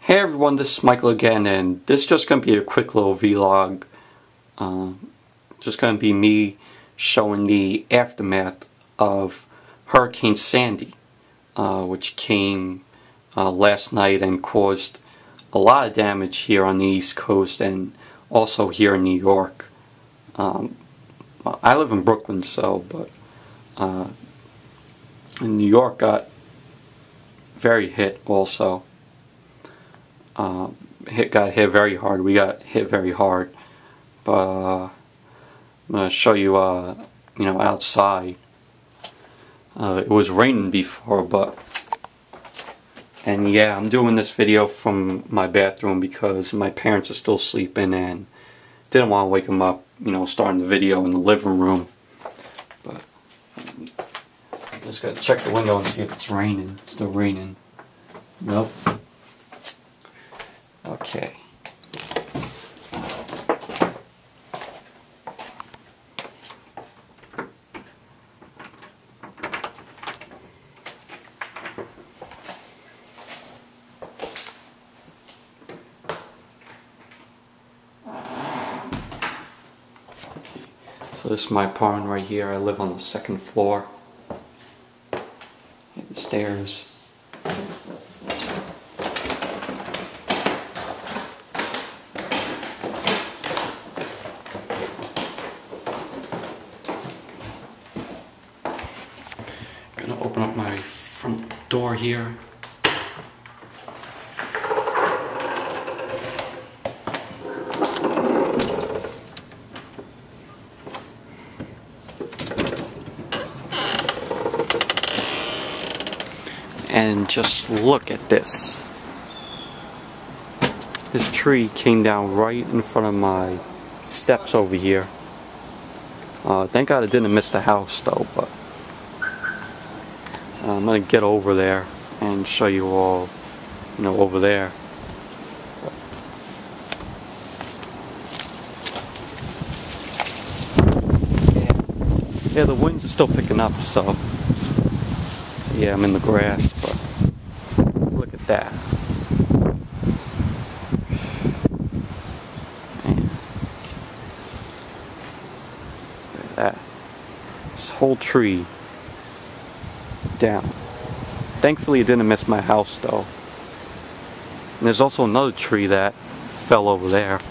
Hey everyone, this is Michael again, and this is just going to be a quick little vlog. Just going to be me showing the aftermath of Hurricane Sandy, which came last night and caused a lot of damage here on the East Coast and also here in New York. I live in Brooklyn, but New York got very hit also. Got hit very hard. We got hit very hard. But I'm gonna show you, outside. It was raining before, and yeah, I'm doing this video from my bathroom because my parents are still sleeping and didn't want to wake them up. Starting the video in the living room. But just gotta check the window and see if it's raining. It's still raining. Nope. Okay. So this is my apartment right here. I live on the second floor. The stairs. Gonna open up my front door here. And just look at this. This tree came down right in front of my steps over here. Thank God it didn't miss the house though, but I'm gonna get over there and show you all, over there. Yeah, the winds are still picking up, so yeah, I'm in the grass, but look at that. Man. Look at that. This whole tree down. Thankfully it didn't miss my house though. And there's also another tree that fell over there.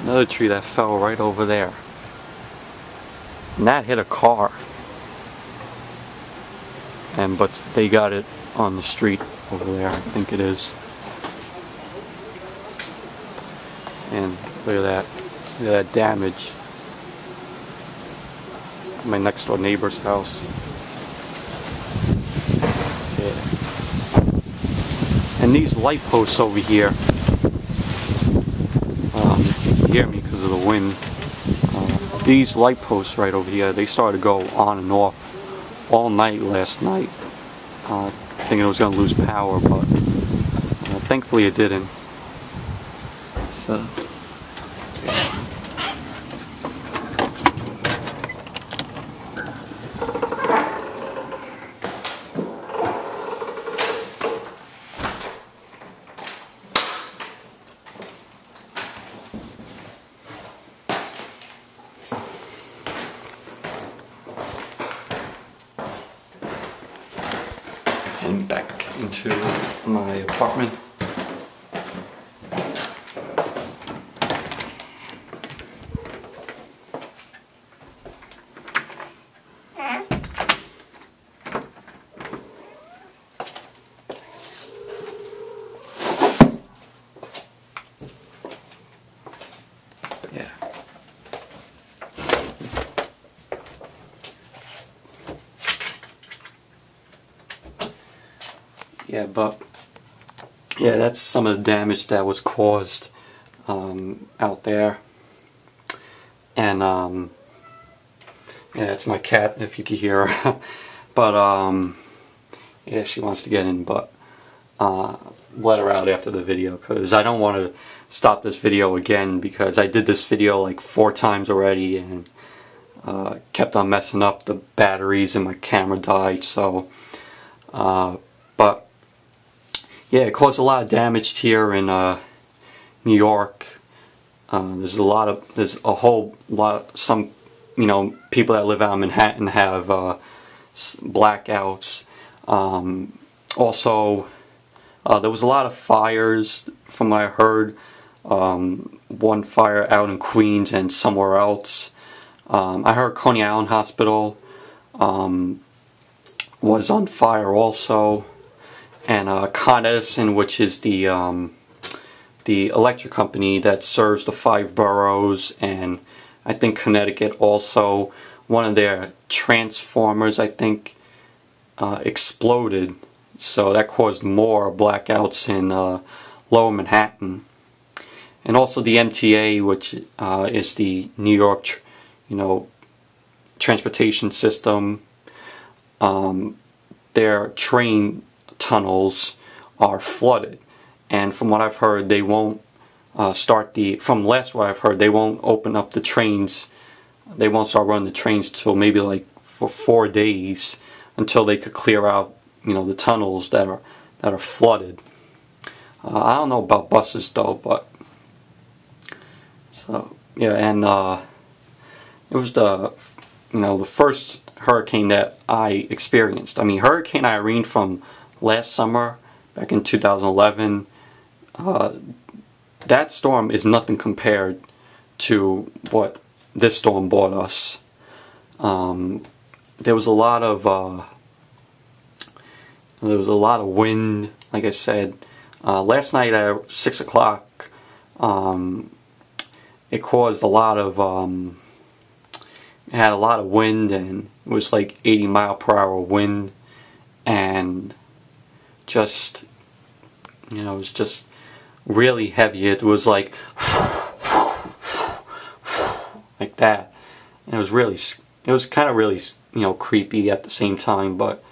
Another tree that fell right over there. And that hit a car. But they got it on the street over there, I think it is. And look at that. Look at that damage. My next door neighbor's house. Yeah. And these light posts over here, you can hear me because of the wind. These light posts right over here, they started to go on and off all night last night. Thinking it was going to lose power, but thankfully it didn't. So, yeah. And back into my apartment. Yeah. Yeah, that's some of the damage that was caused out there. And yeah, that's my cat, if you can hear her. But yeah, she wants to get in, but let her out after the video because I don't want to stop this video again because I did this video like 4 times already and kept on messing up. The batteries and my camera died, so but yeah, it caused a lot of damage here in New York. There's a whole lot, some people that live out in Manhattan have blackouts. Also, there was a lot of fires from what I heard. One fire out in Queens and somewhere else. I heard Coney Island Hospital was on fire also, and Con Edison, which is the electric company that serves the 5 boroughs, and I think Connecticut also, one of their transformers, I think, exploded, so that caused more blackouts in Lower Manhattan. And also the MTA, which is the New York, transportation system. Their train tunnels are flooded, and from what I've heard, they won't from last what I've heard, they won't open up the trains. They won't start running the trains till maybe like for 4 days, until they could clear out, the tunnels that are flooded. I don't know about buses though, but so yeah, and it was the first hurricane that I experienced. I mean, Hurricane Irene from last summer, back in 2011, that storm is nothing compared to what this storm brought us. There was a lot of wind, like I said. Last night at 6 o'clock, it caused a lot of it had a lot of wind, and it was like 80-mile-per-hour wind, and just it was just really heavy. It was like like that, and it was kind of really creepy at the same time. But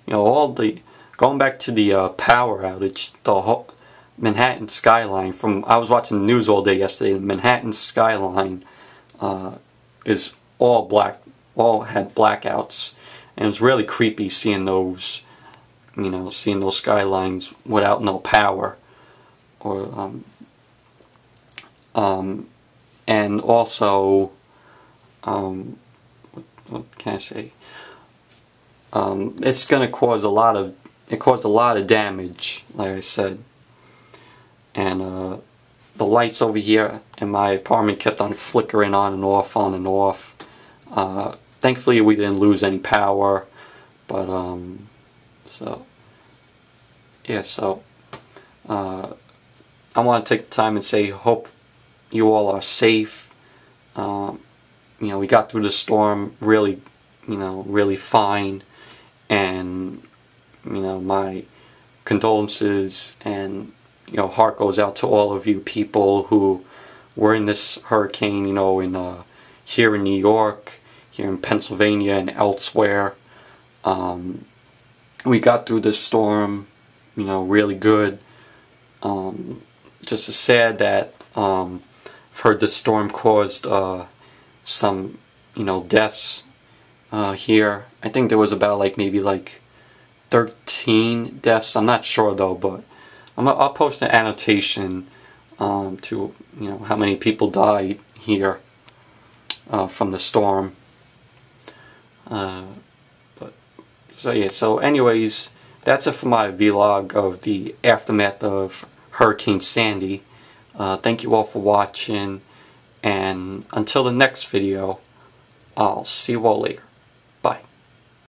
going back to the power outage, the whole Manhattan skyline, I was watching the news all day yesterday. The Manhattan skyline is all black, all had blackouts, and it was really creepy seeing those, seeing those skylines without no power, or and also, what can I say? It's gonna cause it caused a lot of damage, like I said, and the lights over here in my apartment kept on flickering on and off, on and off. Thankfully we didn't lose any power, but so yeah, so I want to take the time and say, hope you all are safe. We got through the storm really, really fine, and my condolences and heart goes out to all of you people who were in this hurricane, here in New York, here in Pennsylvania, and elsewhere. We got through this storm, really good. Just sad that I've heard this storm caused some, deaths here. I think there was about maybe 13 deaths. I'm not sure though, but I'll post an annotation to how many people died here from the storm. So anyways, that's it for my vlog of the aftermath of Hurricane Sandy. Thank you all for watching, and until the next video, I'll see you all later.